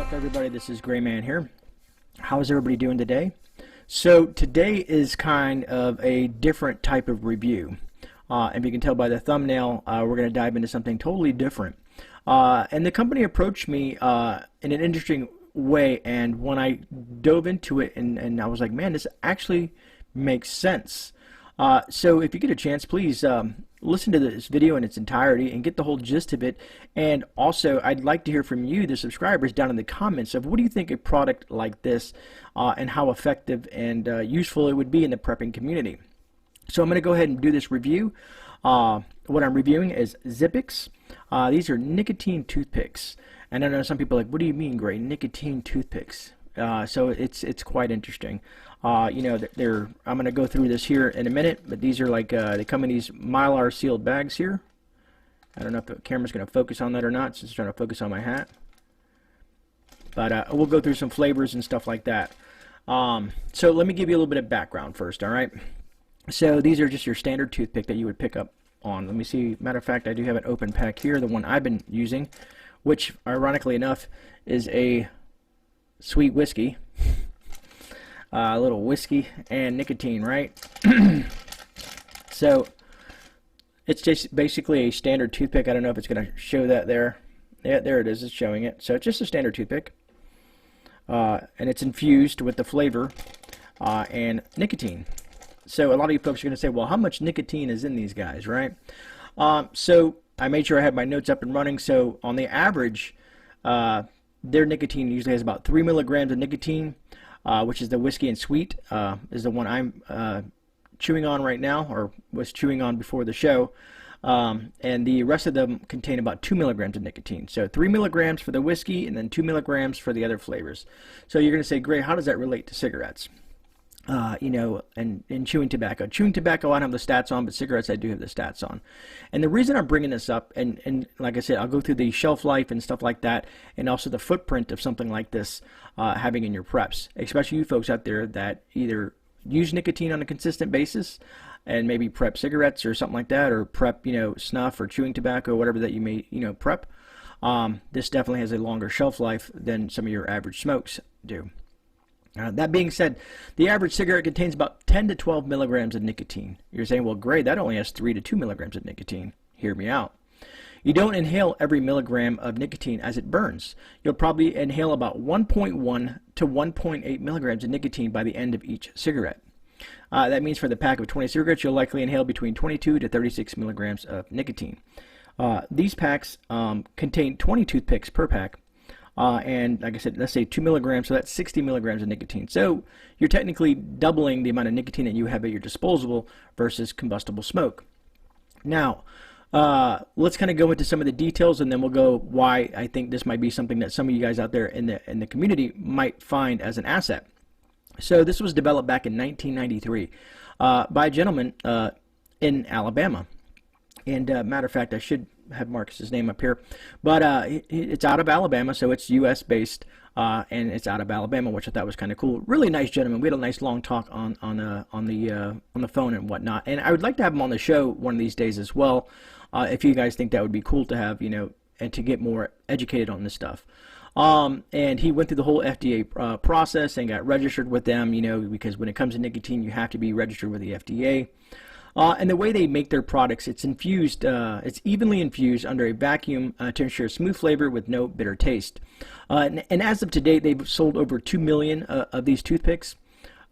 up, everybody? This is GreyMan here. How is everybody doing today? So today is kind of a different type of review. And you can tell by the thumbnail, we're going to dive into something totally different. And the company approached me in an interesting way, and when I dove into it and I was like, man, this actually makes sense. So if you get a chance, please listen to this video in its entirety and get the whole gist of it. And also, I'd like to hear from you, the subscribers, down in the comments of what do you think a product like this and how effective and useful it would be in the prepping community. So I'm going to go ahead and do this review. What I'm reviewing is ZIPPIX. These are nicotine toothpicks. And I know some people are like, what do you mean, Gray? Nicotine toothpicks. So it's quite interesting. You know, I'm going to go through this here in a minute, but these are like, they come in these Mylar sealed bags here. I don't know if the camera's going to focus on that or not, since it's trying to focus on my hat. But we'll go through some flavors and stuff like that. So let me give you a little bit of background first, all right? So these are just your standard toothpick that you would pick up on. Let me see. Matter of fact, I do have an open pack here, the one I've been using, which, ironically enough, is a sweet whiskey. A little whiskey and nicotine, right? So it's just basically a standard toothpick. I don't know if it's going to show that there. Yeah, there it is. It's showing it. So it's just a standard toothpick. And it's infused with the flavor and nicotine. So a lot of you folks are going to say, well, how much nicotine is in these guys, right? So I made sure I had my notes up and running. So on the average, their nicotine usually has about 3 milligrams of nicotine, which is the whiskey and sweet, is the one I'm chewing on right now, or was chewing on before the show. And the rest of them contain about 2 milligrams of nicotine. So 3 milligrams for the whiskey and then 2 milligrams for the other flavors. So you're going to say, Gray, how does that relate to cigarettes? You know, and chewing tobacco. Chewing tobacco, I don't have the stats on, but cigarettes, I do have the stats on. And the reason I'm bringing this up, and like I said, I'll go through the shelf life and stuff like that, and also the footprint of something like this having in your preps, especially you folks out there that either use nicotine on a consistent basis and maybe prep cigarettes or something like that, or prep, you know, snuff or chewing tobacco, whatever that you may, you know, prep. This definitely has a longer shelf life than some of your average smokes do. That being said, the average cigarette contains about 10 to 12 milligrams of nicotine. You're saying, well, Gray, that only has 3 to 2 milligrams of nicotine. Hear me out. You don't inhale every milligram of nicotine as it burns. You'll probably inhale about 1.1 to 1.8 milligrams of nicotine by the end of each cigarette. That means for the pack of 20 cigarettes, you'll likely inhale between 22 to 36 milligrams of nicotine. These packs contain 20 toothpicks per pack. And like I said, let's say 2 milligrams, so that's 60 milligrams of nicotine. So you're technically doubling the amount of nicotine that you have at your disposal versus combustible smoke. Now, let's kind of go into some of the details, and then we'll go why I think this might be something that some of you guys out there in the community might find as an asset. So this was developed back in 1993 by a gentleman in Alabama. And matter of fact, I should have Marcus's name up here, but it's out of Alabama, so it's U.S. based, and it's out of Alabama, which I thought was kind of cool. Really nice gentleman. We had a nice long talk on the phone and whatnot, and I would like to have him on the show one of these days as well, if you guys think that would be cool to have, you know, and to get more educated on this stuff. And he went through the whole FDA process and got registered with them, you know, because when it comes to nicotine, you have to be registered with the FDA. And the way they make their products, it's infused, it's evenly infused under a vacuum to ensure smooth flavor with no bitter taste. And as of today, they've sold over 2 million of these toothpicks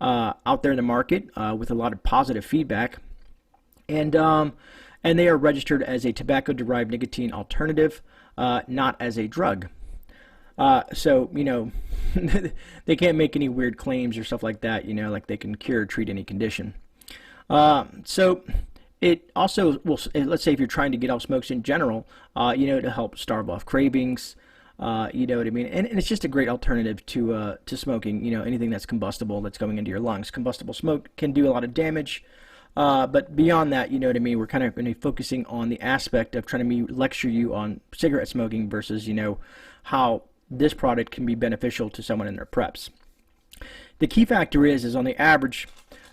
out there in the market with a lot of positive feedback. And they are registered as a tobacco-derived nicotine alternative, not as a drug. So, you know, they can't make any weird claims or stuff like that, you know, like they can cure or treat any condition. So it also will, let's say if you're trying to get off smokes in general, you know, to help starve off cravings, you know what I mean? And it's just a great alternative to smoking, you know, anything that's combustible that's going into your lungs. Combustible smoke can do a lot of damage, but beyond that, you know what I mean? We're kind of going to be focusing on the aspect of trying to lecture you on cigarette smoking versus, you know, how this product can be beneficial to someone in their preps. The key factor is on the average,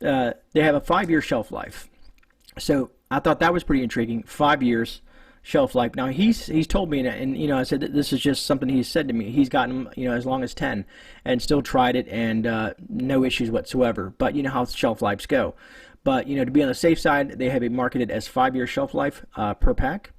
they have a 5-year shelf life. So I thought that was pretty intriguing. 5 years. shelf life. Now he's told me, and you know, I said that this is just something he's said to me. He's gotten, you know, as long as 10 and still tried it, and no issues whatsoever. But you know how shelf lives go. But you know, to be on the safe side, they have it marketed as 5-year shelf life per pack.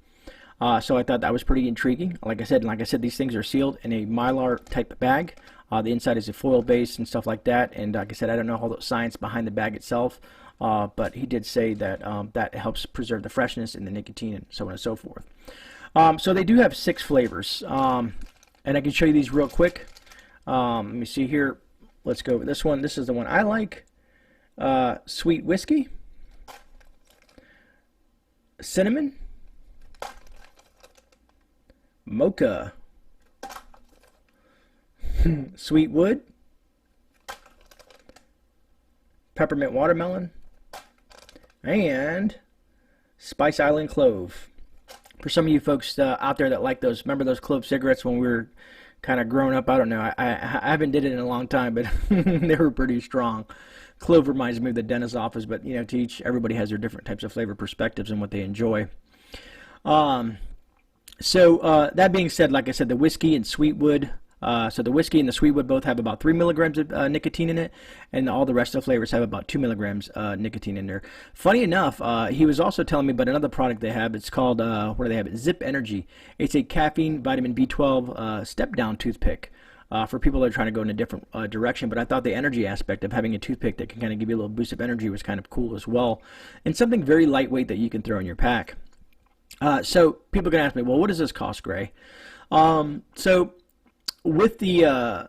So I thought that was pretty intriguing. Like I said, these things are sealed in a Mylar type bag. The inside is a foil base and stuff like that. And like I said, I don't know all the science behind the bag itself, but he did say that that helps preserve the freshness and the nicotine and so on and so forth. So they do have 6 flavors, and I can show you these real quick. Let me see here. Let's go with this one. This is the one I like. Sweet whiskey, cinnamon, mocha, sweet wood, peppermint watermelon, and Spice Island clove. For some of you folks out there that like those, remember those clove cigarettes when we were kind of growing up? I don't know. I haven't did it in a long time, but they were pretty strong. Clove reminds me of the dentist's office, but you know, to each, everybody has their different types of flavor perspectives and what they enjoy. So that being said, like I said, the whiskey and sweet wood. So the whiskey and the sweet wood both have about 3 milligrams of nicotine in it, and all the rest of the flavors have about 2 milligrams nicotine in there. Funny enough, he was also telling me about another product they have. It's called, what do they have? Zip Energy. It's a caffeine, vitamin B12 step-down toothpick for people that are trying to go in a different direction. But I thought the energy aspect of having a toothpick that can kind of give you a little boost of energy was kind of cool as well, and something very lightweight that you can throw in your pack. So people can ask me, well, what does this cost, Gray? So with the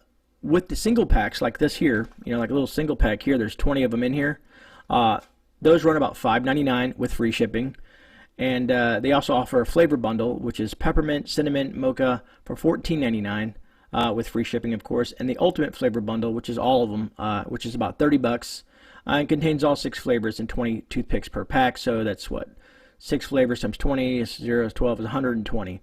single packs like this here, you know, like a little single pack here, there's 20 of them in here. Those run about $5.99 with free shipping. And they also offer a flavor bundle, which is peppermint, cinnamon, mocha for $14.99 with free shipping, of course. And the ultimate flavor bundle, which is all of them, which is about $30, and contains all 6 flavors and 20 toothpicks per pack. So that's what? 6 flavors times 20 is 0 is 12 is 120.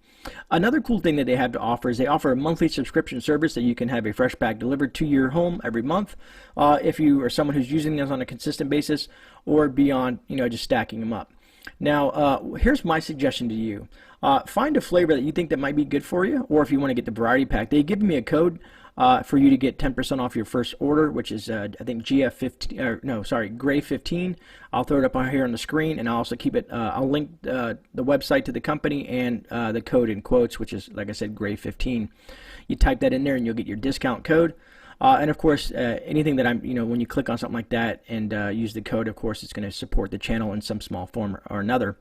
Another cool thing that they have to offer is they offer a monthly subscription service that you can have a fresh pack delivered to your home every month if you are someone who's using those on a consistent basis, or beyond, you know, just stacking them up. Now, here's my suggestion to you. Find a flavor that you think that might be good for you, or if you want to get the variety pack, they give me a code for you to get 10% off your first order, which is I think Grey 15. I'll throw it up on here on the screen, and I'll also keep it. I'll link the website to the company and the code in quotes, which is, like I said, Grey 15. You type that in there, and you'll get your discount code. And of course, anything that when you click on something like that and use the code, of course, it's going to support the channel in some small form or another,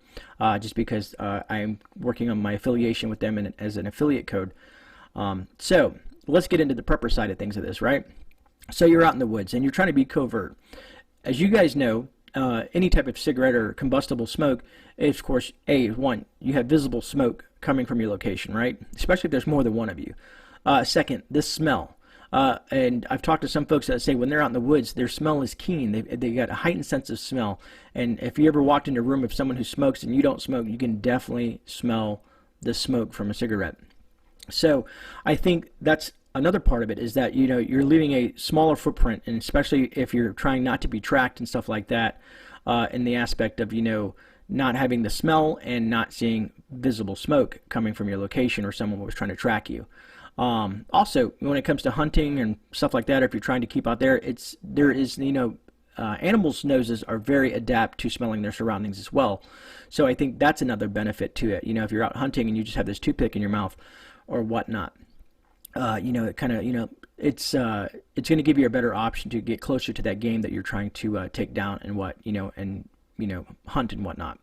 just because I'm working on my affiliation with them as an affiliate code. So let's get into the prepper side of things of this, right? So you're out in the woods and you're trying to be covert. As you guys know, any type of cigarette or combustible smoke is, of course, one, you have visible smoke coming from your location, right? Especially if there's more than one of you. Second, the smell. And I've talked to some folks that say when they're out in the woods, their smell is keen. They got a heightened sense of smell. And if you ever walked into a room with someone who smokes and you don't smoke, you can definitely smell the smoke from a cigarette. So I think that's another part of it, is that you're leaving a smaller footprint, and especially if you're trying not to be tracked and stuff like that, in the aspect of not having the smell and not seeing visible smoke coming from your location or someone was trying to track you. Also, when it comes to hunting and stuff like that, if you're trying to keep out there, animals' noses are very adept to smelling their surroundings as well. So I think that's another benefit to it. If you're out hunting and you just have this toothpick in your mouth or whatnot, it kind of, it's going to give you a better option to get closer to that game that you're trying to take down and hunt and whatnot.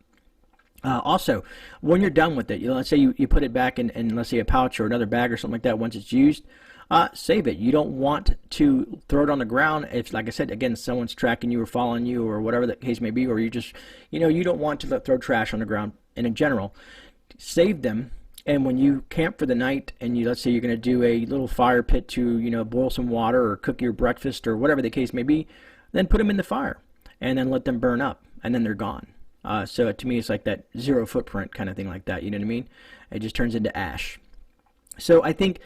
Also, when you're done with it, let's say you put it back in let's say a pouch or another bag or something like that. Once it's used, save it. You don't want to throw it on the ground if, like I said, again, someone's tracking you or following you or whatever the case may be, or you just, you don't want to throw trash on the ground. And in general, save them. And when you camp for the night and let's say you're going to do a little fire pit to, boil some water or cook your breakfast or whatever the case may be, then put them in the fire and then let them burn up, and then they're gone. So to me, it's like that zero footprint kind of thing like that. You know what I mean? It just turns into ash. So I think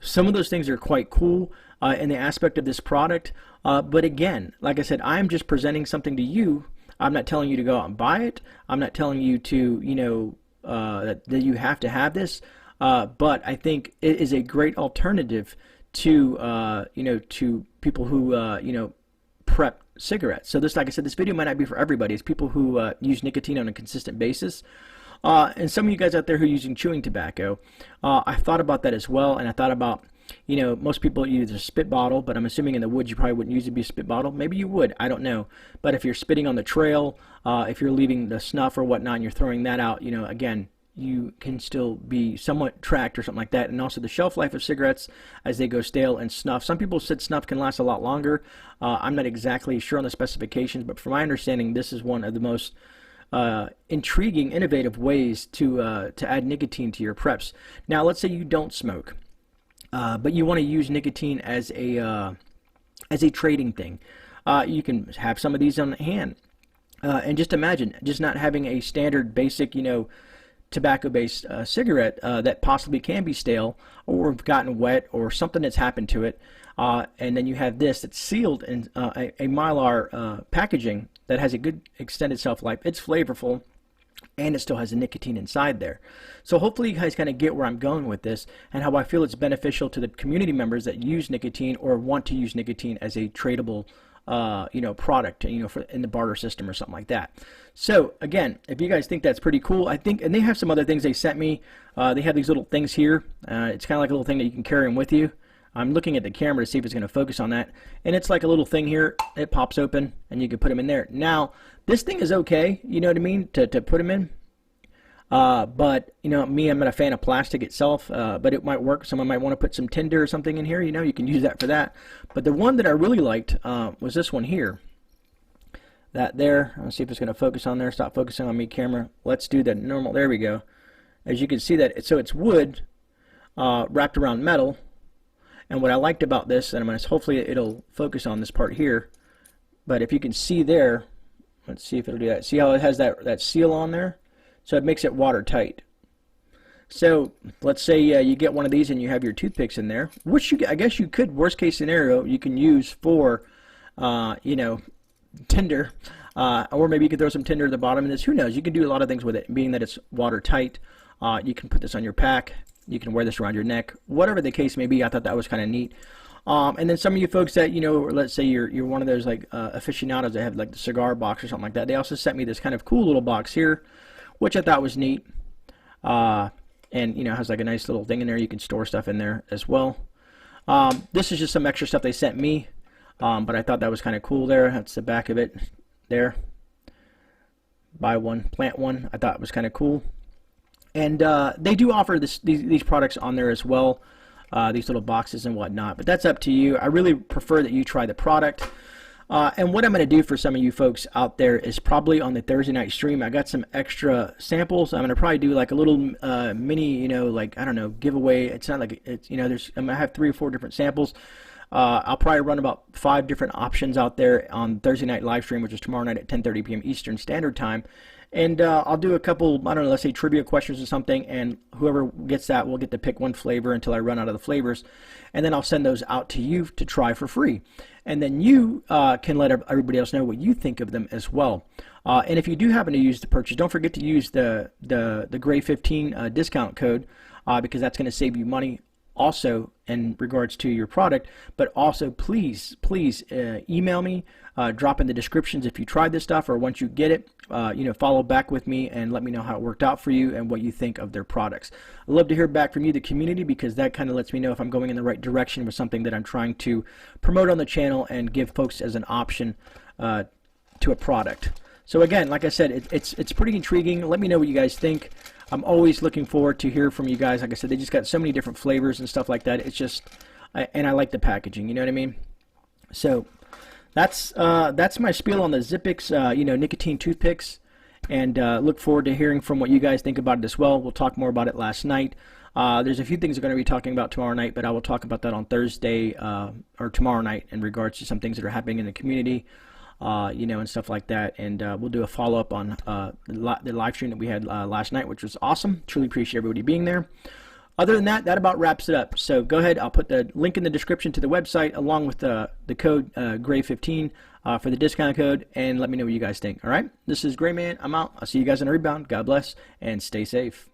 some of those things are quite cool in the aspect of this product. But again, like I said, I'm just presenting something to you. I'm not telling you to go out and buy it. I'm not telling you to, that you have to have this, but I think it is a great alternative to to people who prep cigarettes. So this, like I said, this video might not be for everybody. It's people who use nicotine on a consistent basis. And some of you guys out there who are using chewing tobacco, I thought about that as well, and I thought about, most people use a spit bottle, but I'm assuming in the woods you probably wouldn't use it to be a spit bottle. Maybe you would, I don't know. But if you're spitting on the trail, if you're leaving the snuff or whatnot and you're throwing that out, again, you can still be somewhat tracked or something like that. And also the shelf life of cigarettes as they go stale, and snuff. Some people said snuff can last a lot longer. I'm not exactly sure on the specifications, but from my understanding, this is one of the most intriguing, innovative ways to add nicotine to your preps. Now, let's say you don't smoke, but you want to use nicotine as a trading thing. You can have some of these on hand, and just imagine just not having a standard basic, tobacco-based cigarette that possibly can be stale or gotten wet or something that's happened to it, and then you have this that's sealed in a Mylar packaging that has a good extended shelf life. It's flavorful, and it still has the nicotine inside there. So hopefully you guys kind of get where I'm going with this and how I feel it's beneficial to the community members that use nicotine or want to use nicotine as a tradable product, for in the barter system or something like that. So again, if you guys think that's pretty cool, I think, and they have some other things they sent me. They have these little things here. It's kind of like a little thing that you can carry them with you. I'm looking at the camera to see if it's going to focus on that, and it's like a little thing here. It pops open, and you can put them in there. Now, this thing is okay, you know what I mean, to put them in. But me, I'm not a fan of plastic itself, but it might work. Someone might want to put some tinder or something in here. You can use that for that. But the one that I really liked was this one here. That there. Let's see if it's going to focus on there. Stop focusing on me, camera. Let's do the normal. There we go. As you can see that, so it's wood wrapped around metal. And what I liked about this, and I'm going to, hopefully it'll focus on this part here. But if you can see there, let's see if it'll do that. See how it has that seal on there? So it makes it watertight. So let's say you get one of these and you have your toothpicks in there, which I guess you could, worst case scenario, you can use for, tinder, or maybe you could throw some tinder at the bottom of this. Who knows? You can do a lot of things with it, being that it's watertight. You can put this on your pack. You can wear this around your neck. Whatever the case may be, I thought that was kind of neat. And then some of you folks that, let's say you're one of those like aficionados that have like the cigar box or something like that. They also sent me this kind of cool little box here, which I thought was neat. And has like a nice little thing in there. You can store stuff in there as well. This is just some extra stuff they sent me, but I thought that was kind of cool there. That's the back of it there. Buy one, plant one. I thought it was kind of cool. And they do offer these products on there as well, these little boxes and whatnot. But that's up to you. I really prefer that you try the product. And what I'm going to do for some of you folks out there is probably on the Thursday night stream, I got some extra samples. I'm going to probably do like a little mini, like, I don't know, giveaway. It's not like it's, I'm going to have 3 or 4 different samples. I'll probably run about 5 different options out there on Thursday night live stream, which is tomorrow night at 10:30 p.m. Eastern Standard Time. And I'll do a couple, I don't know, let's say trivia questions or something, and whoever gets that will get to pick one flavor until I run out of the flavors. And then I'll send those out to you to try for free. And then you can let everybody else know what you think of them as well. And if you do happen to use the purchase, don't forget to use the Grey15 discount code, because that's going to save you money also in regards to your product. But also please email me, drop in the descriptions if you tried this stuff, or once you get it, follow back with me and let me know how it worked out for you and what you think of their products. I'd love to hear back from you, the community, because that kind of lets me know if I'm going in the right direction with something that I'm trying to promote on the channel and give folks as an option to a product. So again, like I said, it's pretty intriguing. Let me know what you guys think. I'm always looking forward to hear from you guys. Like I said, they just got so many different flavors and stuff like that. It's just, and I like the packaging. You know what I mean? So that's my spiel on the ZIPPIX, nicotine toothpicks, and look forward to hearing from what you guys think about it as well. We'll talk more about it last night. There's a few things I'm going to be talking about tomorrow night, but I will talk about that on Thursday or tomorrow night in regards to some things that are happening in the community. And stuff like that, and we'll do a follow-up on the live stream that we had last night, which was awesome. Truly appreciate everybody being there. Other than that, that about wraps it up. So go ahead. I'll put the link in the description to the website along with the code GREY15 for the discount code, and let me know what you guys think. All right? This is GreyMan. I'm out. I'll see you guys on a rebound. God bless, and stay safe.